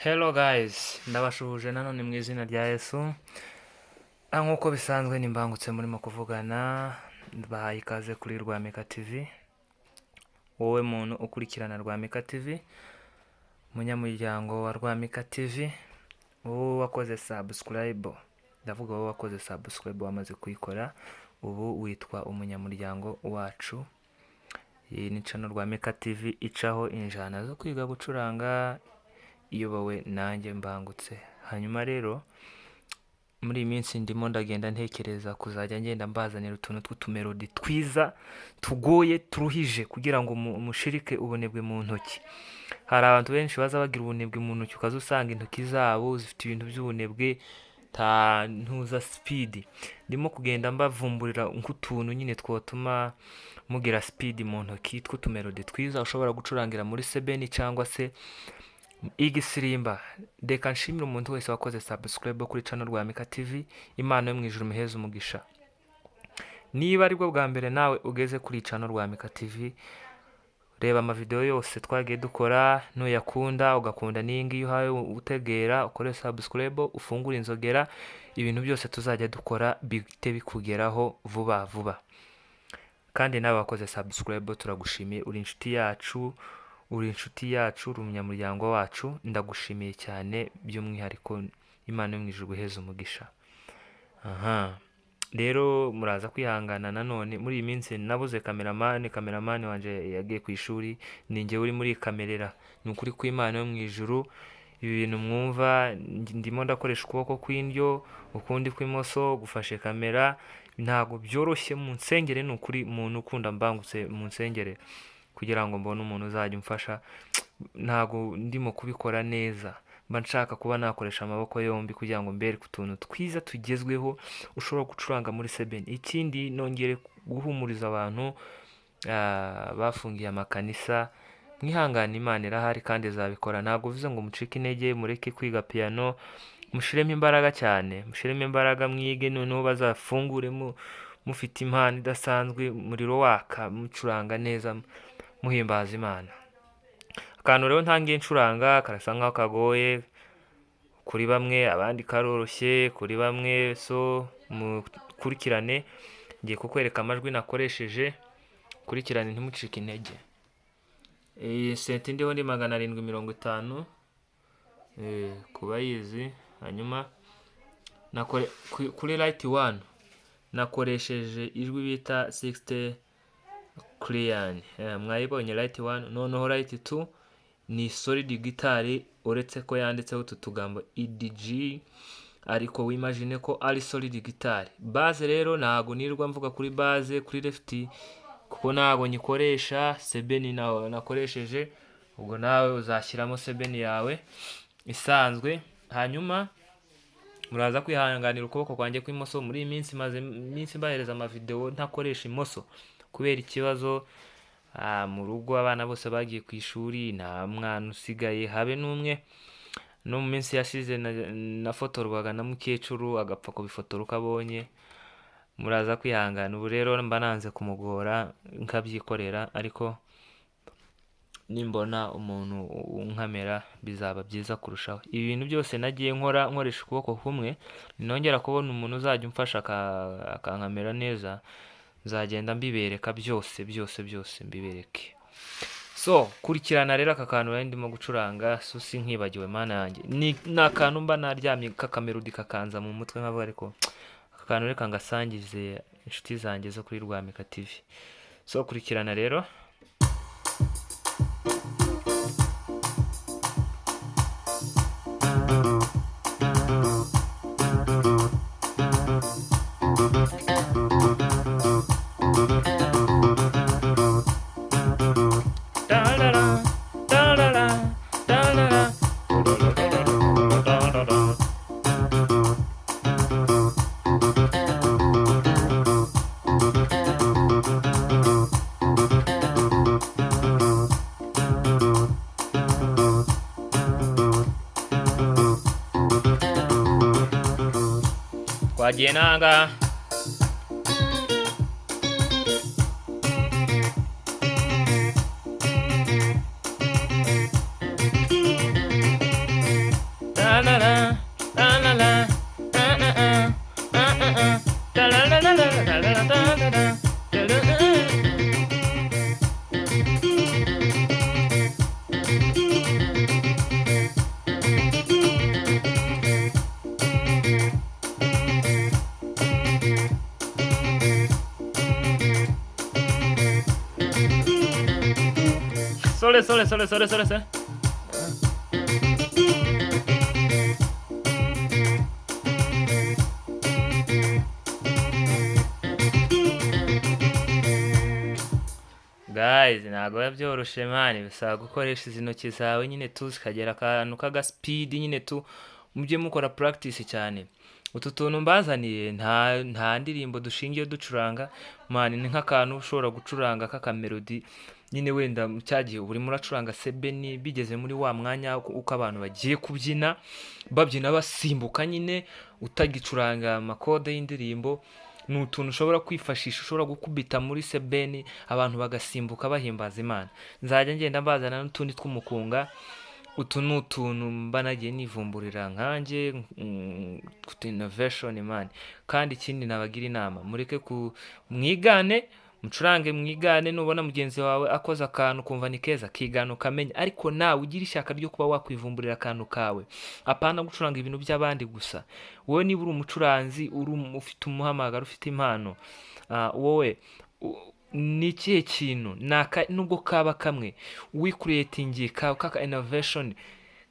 Hello guys, ndabashuhuje nanone mu izina rya Yesu. Nk'uko bisanzwe nimbangutse murimo kuvugana, bahaye ikaze kuri Rwamika TV. Wowe muntu ukurikirana Rwamika TV, munyamuryango wa Rwamika TV, wowe wakoze subscribe. Ndavuga wowe wakoze subscribe wamaze kuyikora, ubu witwa umunyamuryango wacu. Iyi ni channel Rwamika TV icaho injana zo kwiga gucuranga iyobowe nanjye mbangutse. Hanyuma rero muri iyi minsi ndimo ndagenda ntekereza kuzajya ngenda mbazanira utuntu tw'utumelodi twiza tugoye turuhije kugira ngo mushirike ubunebwe mu ntoki. Hari abantu benshi baza bagira ubunebwe mu ntoki ukaza usanga intoki zabo zifite ibintu by'ubunebwe ta ntuza speed. Ndimo kugenda mbavumburira nk'utuntu nyine twotuma mugira speed mu ntoki tw'utumelodi twiza ushobora gucurangira muri sebeni cyangwa se igisirimba. Reka nshimire umuntu wese wakoze subscribe kuri channel Rwamika TV. Imana yo mu ijuru muheze umugisha. Niba ari bwo bwa mbere nawe ugeze kuri channel Rwamika TV, reba amavideo yose twagiye dukora, nuyakunda ugakunda n'ingi uhaye utegera ukore subscribe, ufungura inzogera, ibintu byose tuzajya dukora bite bikugeraho vuba vuba. Kandi nawe wakoze subscribe turagushimiye, uri inshuti yacu, uri umunyamuryango wacu, ndagushimiye cyane by'umwihariko. Imana yo mu ijuru guheza umugisha. Rero muraza kwihangana nanone muri iyi minsi nabuze cameraman wanje yagiye ku ishuri, ninjye uri muri kamerera. Ni ukuri ko Imana yo mu ijuru ibi bintu mwumva ndimo ndakoresha ukuboko kw'indyo, ukundi kw'imoso gufashe kamera, ntago byoroshye. Mu nsengere ni ukuri umuntu ukunda mbangutse mu nsengere kugira ngo mbone umuntu uzajya umfasha. Ntago ndimo kubikora neza, mba nshaka kuba nakoresha amaboko yombi kugira ngo mbere kutuntu twiza tugezweho ushobora gucuranga muri sebeni. Ikindi nongere guhumuriza abantu bafungiye amakanisa, mwihangane Imana irahari kandi izabikora. Ntago bivuze ngo mucike intege, mureke kwiga piano, mushiremo imbaraga cyane, mushiremo imbaraga mwige, noneho bazafungure mufite impano idasanzwe, umuriro waka, mucuranga neza, muhimbaza Imana. Akantu rero ntangiye ncuranga karasa nkaho kagoye kuri bamwe, abandi karoroshye kuri bamwe, so mukurikirane. Ngiye kukwereka amajwi nakoresheje, kurikirane ntimucike intege. Senti ndiho ndi 750 kuba yizi. Hanyuma kuri light 1 nakoresheje ijwi bita 60 clear. Mwayibonye light 1. Noneho light 2 ni solid guitar, uretse ko yanditseho tutugambo EDG, ariko wimagine ko ari solid guitar. Base rero ntago nirwa mvuga kuri base kuri left kuko ntago nyikoresha. Sebeni nakoresheje, ubwo nawe uzashyiramo sebeni yawe isanzwe. Hanyuma muraza kwihanganira ukuboko kwanjye kw'imoso. Muri iyi minsi maze iminsi mbahereza amavideo ntakoresha imoso kubera ikibazo mu rugo abana bose bagiye ku ishuri, nta mwana usigaye habe n'umwe. No mu minsi yashize nafotorwaga na mukecuru agapfa kubifotora ukabonye. Muraza kwihangana. Ubu rero mba nanze kumugora nkabyikorera, ariko nimbona umuntu unkamera bizaba byiza kurushaho. Ibi bintu byose nagiye nkoresha ukuboko kumwe, nongera kubona umuntu uzajya umfasha akankamera neza, nzagenda mbibereka byose mbibereke. So kurikirana rero aka kantu rero ndimo gucuranga, so sinkibagiwe Mana yanjye. Ni akantu mba naryamye kakamelodi kakanza mu mutwe nkavuga, ariko aka kantu reka ngasangize inshuti zanjye zo kuri Rwamika TV. So kurikirana rero. Twagiye nanga sole sole sole sole sole sole. Guys, ntabwo biba byoroshye mani, bisaba gukoresha izi ntoki zawe nyine tu zikagera akantu k'agaspeed nyine tu, mujye mukora practice cyane. Utu tuntu mbazaniye nta ndirimbo dushingiye ducuranga mani, ni nk'akantu ushobora gucuranga k'akamelodi nyine, wenda cya gihe urimo uracuranga sebeni, bigeze muri wa mwanya uko abantu bagiye kubyina, babyina basimbuka nyine, utagicuranga amakode y'indirimbo, ni utuntu ushobora kwifashisha, ushobora gukubita muri sebeni abantu bagasimbuka bahimbaza Imana. Nzajya ngenda mbazana n'utundi tw'umukunga. Utu ni utuntu mba nagiye nivumburira nkanjye innovation man. Kandi ikindi nabagira inama, mureke mwigane, mucurange mwigane, nubona mugenzi wawe akoze akantu kumva ni keza, kigana ukamenya, ariko nawe ugira ishyaka ryo kuba wakwivumburira akantu kawe, apana gucuranga ibintu by'abandi gusa. Wowe niba uri umucuranzi, ufite umuhamagaro, ufite impano, wowe ni ikihe kintu nubwo kaba kamwe wicreatingiye kaka innovation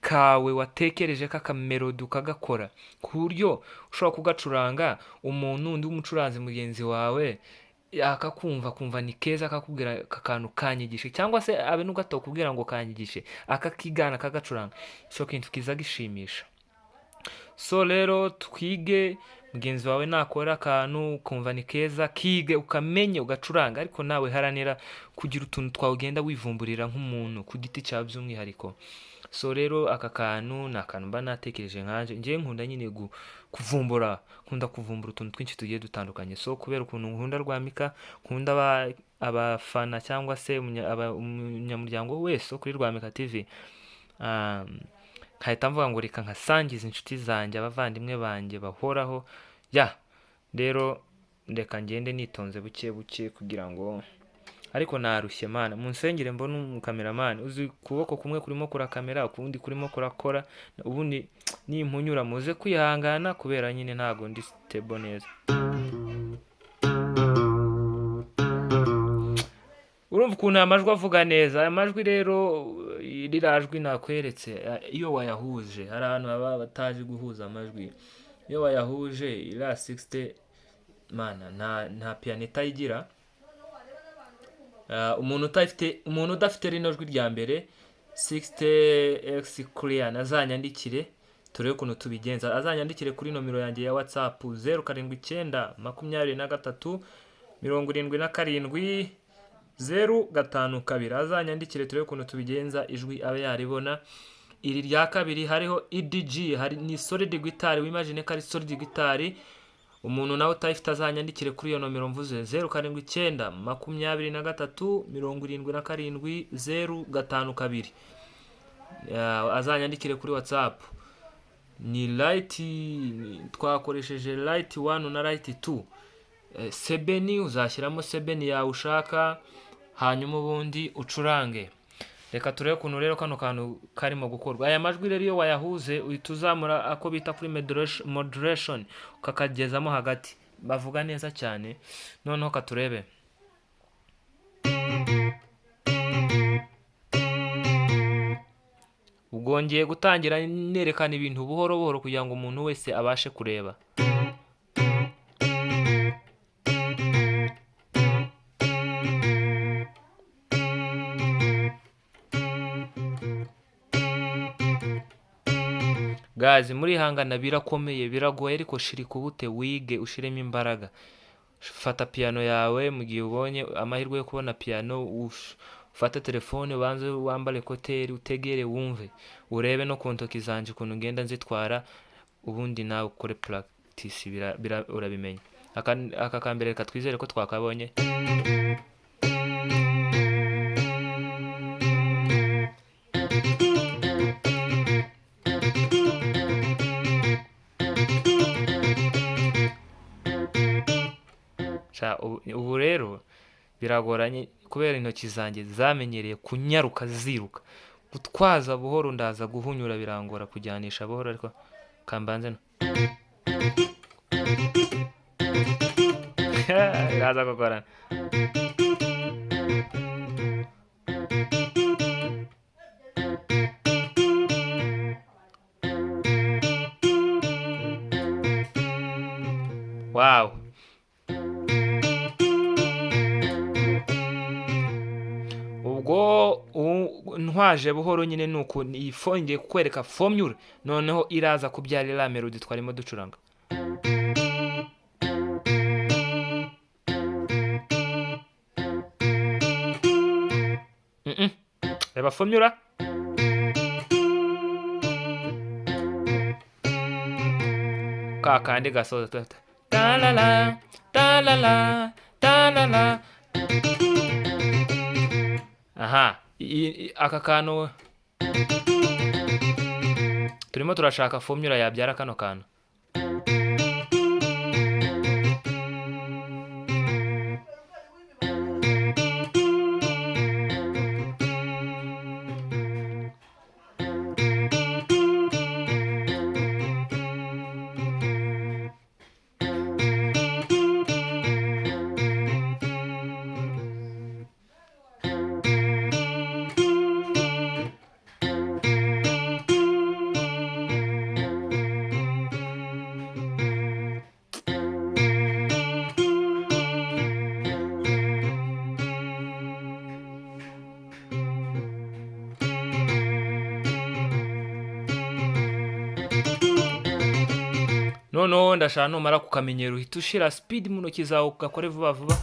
kawe watekereje k'akamelodi ukagakora ku buryo ushobora kugacuranga, umuntu undi w'umucuranzi mugenzi wawe akakumva ni keza, akakubwira akantu kanyigishe, cyangwa se abe n'ugato kubwira ngo kanyigishe, akakigana akagacuranga, cyo kintu kiza gishimisha. So rero twige, mugenzi wawe nakora akantu ukumva ni keza, kige ukamenye ugacuranga, ariko nawe haranira kugira utuntu twawe ugenda wivumburira nk'umuntu ku giti cyawe by'umwihariko. So rero aka kantu ni akantu mba natekereje nkanje, ngiye nkunda nyine kuvumbura utuntu twinshi tugiye dutandukanye. So kubera ukuntu nkunda Rwamika, nkunda abafana cyangwa se umunyamuryango wese kuri Rwamika TV, nkahita mvuga ngo reka nkasangiza inshuti zanjye, abavandimwe banjye bahoraho. Rero ndeka ngende nitonze buke buke kugira ngo, ariko narushye mana, munsengere mbona umukameramani uzi kuboko kumwe kurimo kurakamera, ukundi kurimo kurakora, ubundi nimpunyura muze kwihangana kubera nyine ntago ndi stable neza. Urumva ukuntu amajwi avuga neza. Aya majwi rero, rirajwi nakweretse, iyo wayahuje, hari ahantu baba batazi guhuza amajwi, iyo wayahuje ira 60 mana, nta piano itayigira. Umuntu udafite rino jwi rya mbere 60x clear, nazanyandikire turebe ukuntu tubigenza. Azanyandikire kuri nomero yanjye ya WhatsApp 079 23 77 052. Azanyandikire turebe ukuntu tubigenza, ijwi abe yaribona. Iri rya kabiri hariho EDG, ni solid guitar, wimagine ko ari solid guitar. Umuntu nawe utayifite azanyandikire kuri iyo nomero mvuze 079 23 77 052. Azanyandikire kuri WhatsApp. Ni light, twakoresheje light 1 na light 2. Sebeni uzashyiramo sebeni yawe ushaka, hanyuma ubundi ucurange. Reka turebe ukuntu rero kano kantu karimo gukorwa. Aya majwi rero iyo wayahuze uhita uzamura ako bita kuri moderation, ukakagezamo hagati, bavuga neza cyane. Noneho katurebe. Ugongeye gutangira nerekana ibintu buhoro buhoro kugira ngo umuntu wese abashe kureba. Guys, muri hangana birakomeye, biragoye, ariko shirika ubute wige ushiremo imbaraga. Fata piano yawe, mu gihe ubonye amahirwe yo kubona piano, ufate telefone, ubanze wambare ekoteri, utegere wumve, urebe no ku ntoki zanje ukuntu ngenda nzitwara, ubundi nawe ukore practice, urabimenya. Aka kambere reka twizere ko twakabonye. Ubu rero biragoranye kubera intoki zanjye zamenyereye kunyaruka ziruka, gutwaza buhoro ndaza guhunyura birangora kujyanisha buhoro, ariko kambanze no iraza gukorana. Wow. Ubwo ntwaje buhoro nyine nuko ngiye kukwereka formula noneho iraza kubyara iriya melody twarimo ducuranga. Reba formula. Ka kandi gasoza talala talala talala. Aha, aka kantu turimo turashaka formula yabyara kano kantu. Noneho ndashaka numara kukamenyera uhita ushira speed mu ntoki zawe ugakore vuba vuba.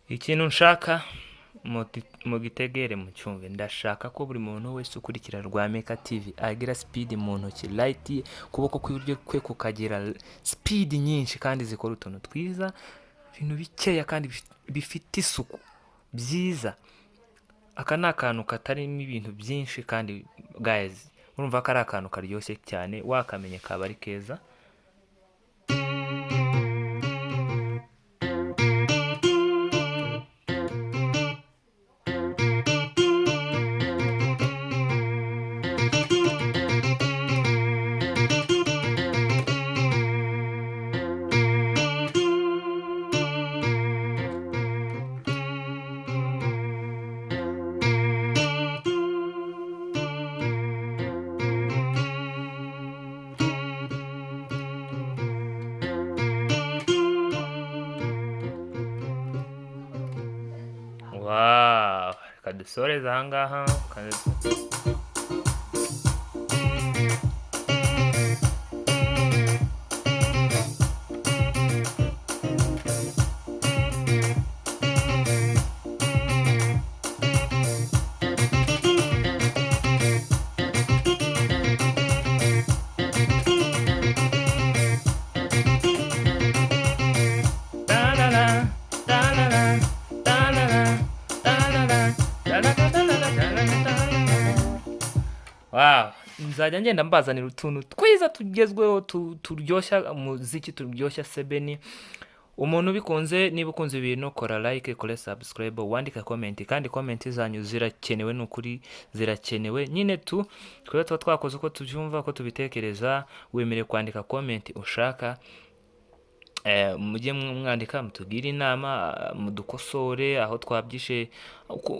Ikintu nshaka mugitegere mu cyumve, ndashaka ko buri muntu wese ukurikira Rwameka TV agira speed mu ntoki, light kuboko kw'iburyo kwe kukagira speed nyinshi kandi zikora utuntu twiza, ibintu bikeya kandi bifite isuku byiza. Aka ni akantu katarimo ibintu byinshi kandi guys urumva ko ari akantu karyoshye cyane, wakamenye kaba ari keza. Wow, reka dusoreze aha ngaha. Wow, nzajya ngenda mbazanira utuntu twiza tugezweho turyoshya umuziki, turyoshya sebeni. Umuntu ubikunze, niba ukunze ibintu kora like, kora subscribe, wandika comment, kandi comment zanyu zirakenewe, n'ukuri zirakenewe nyine twebwe tuba twakoze uko tubyumva, uko tubitekereza. Wemere kwandika comment ushaka, mujye mwandika mutugire inama, mudukosore aho twabyishe,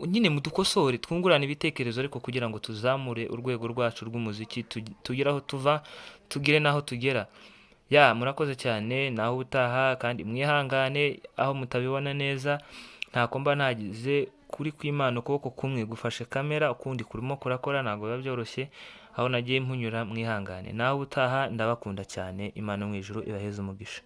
nyine mudukosore twungurane ibitekerezo, ariko kugira ngo tuzamure urwego rwacu rw'umuziki, tugere aho tuva, tugere n'aho tugera. Murakoze cyane, naho ubutaha, kandi mwihangane aho mutabibona neza, ntako mba nagize kuri kw'Imana, ukuboko kumwe gufashe kamera, ukundi kurimo kurakora, ntabwo biba byoroshye, aho nagiye mpunyura mwihangane. Naho ubutaha, ndabakunda cyane, Imana yo mu ijuru ibaheze umugisha.